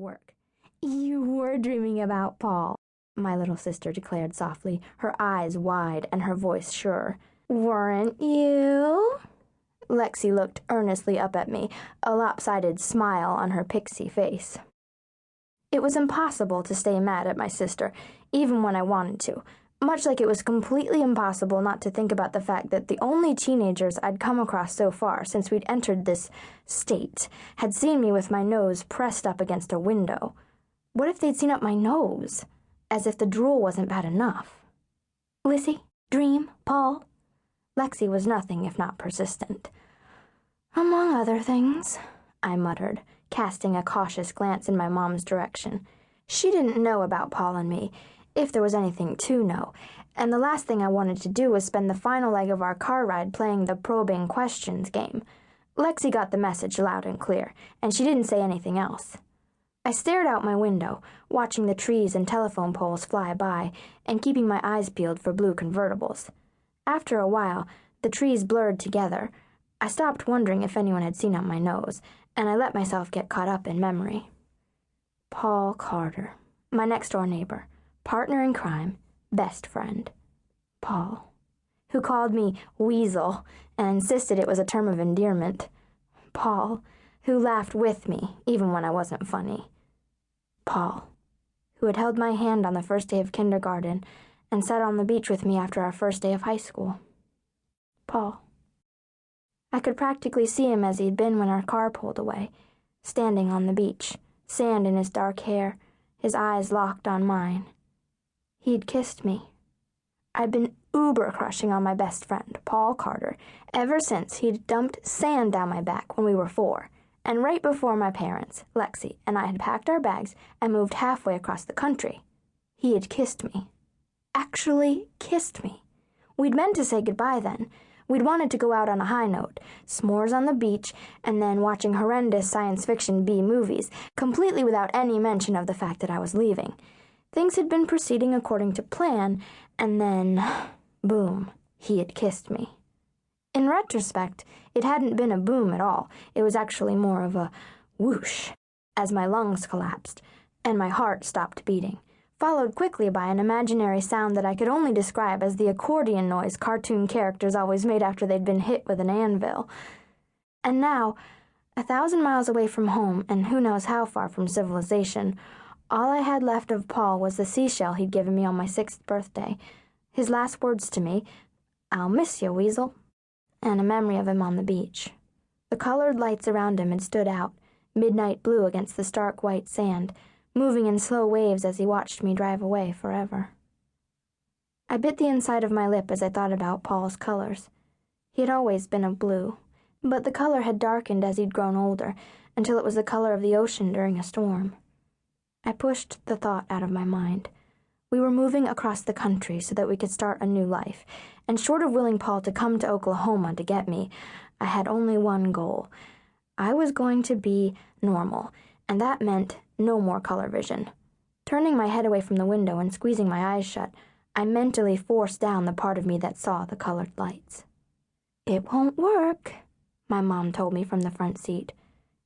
work. "You were dreaming about Paul," my little sister declared softly, her eyes wide and her voice sure. "Weren't you?" Lexi looked earnestly up at me, a lopsided smile on her pixie face. It was impossible to stay mad at my sister, even when I wanted to, much like it was completely impossible not to think about the fact that the only teenagers I'd come across so far since we'd entered this state had seen me with my nose pressed up against a window. What if they'd seen up my nose? As if the drool wasn't bad enough. "Lissy? Dream? Paul?" Lexi was nothing if not persistent. "Among other things," I muttered, casting a cautious glance in my mom's direction. She didn't know about Paul and me, if there was anything to know, and the last thing I wanted to do was spend the final leg of our car ride playing the probing questions game. Lexi got the message loud and clear, and she didn't say anything else. I stared out my window, watching the trees and telephone poles fly by, and keeping my eyes peeled for blue convertibles. After a while, the trees blurred together. I stopped wondering if anyone had seen up my nose, and I let myself get caught up in memory. Paul Carter, my next-door neighbor, partner in crime, best friend. Paul, who called me Weasel and insisted it was a term of endearment. Paul, who laughed with me, even when I wasn't funny. Paul, who had held my hand on the first day of kindergarten and sat on the beach with me after our first day of high school. Paul. I could practically see him as he'd been when our car pulled away, standing on the beach, sand in his dark hair, his eyes locked on mine. He'd kissed me. I'd been uber-crushing on my best friend, Paul Carter, ever since he'd dumped sand down my back when we were 4, and right before my parents, Lexi, and I had packed our bags and moved halfway across the country. He had kissed me. Actually kissed me. We'd meant to say goodbye then. We'd wanted to go out on a high note, s'mores on the beach, and then watching horrendous science fiction B movies, completely without any mention of the fact that I was leaving. Things had been proceeding according to plan, and then, boom, he had kissed me. In retrospect, it hadn't been a boom at all. It was actually more of a whoosh, as my lungs collapsed, and my heart stopped beating, followed quickly by an imaginary sound that I could only describe as the accordion noise cartoon characters always made after they'd been hit with an anvil. And now, 1,000 miles away from home, and who knows how far from civilization, all I had left of Paul was the seashell he'd given me on my 6th birthday, his last words to me, "I'll miss you, Weasel," and a memory of him on the beach. The colored lights around him had stood out, midnight blue against the stark white sand, moving in slow waves as he watched me drive away forever. I bit the inside of my lip as I thought about Paul's colors. He had always been a blue, but the color had darkened as he'd grown older, until it was the color of the ocean during a storm. I pushed the thought out of my mind. We were moving across the country so that we could start a new life, and short of willing Paul to come to Oklahoma to get me, I had only one goal. I was going to be normal, and that meant no more color vision. Turning my head away from the window and squeezing my eyes shut, I mentally forced down the part of me that saw the colored lights. "It won't work," my mom told me from the front seat.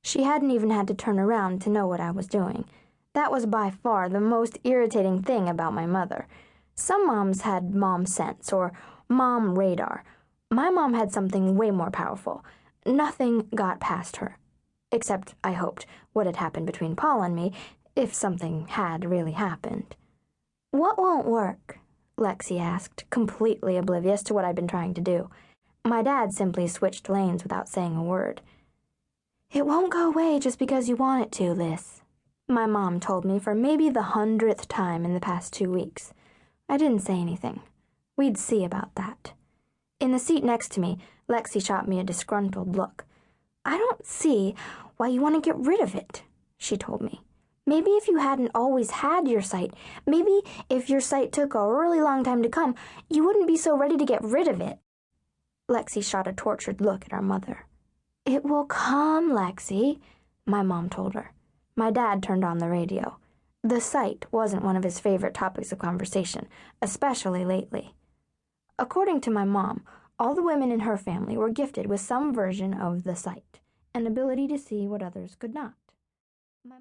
She hadn't even had to turn around to know what I was doing. That was by far the most irritating thing about my mother. Some moms had mom sense or mom radar. My mom had something way more powerful. Nothing got past her. Except, I hoped, what had happened between Paul and me, if something had really happened. "What won't work?" Lexi asked, completely oblivious to what I'd been trying to do. My dad simply switched lanes without saying a word. "It won't go away just because you want it to, Liz," my mom told me for maybe the 100th time in the past 2 weeks. I didn't say anything. We'd see about that. In the seat next to me, Lexi shot me a disgruntled look. "I don't see why you want to get rid of it," she told me. "Maybe if you hadn't always had your sight, maybe if your sight took a really long time to come, you wouldn't be so ready to get rid of it." Lexi shot a tortured look at our mother. "It will come, Lexi," my mom told her. My dad turned on the radio. The sight wasn't one of his favorite topics of conversation, especially lately. According to my mom, all the women in her family were gifted with some version of the sight, an ability to see what others could not.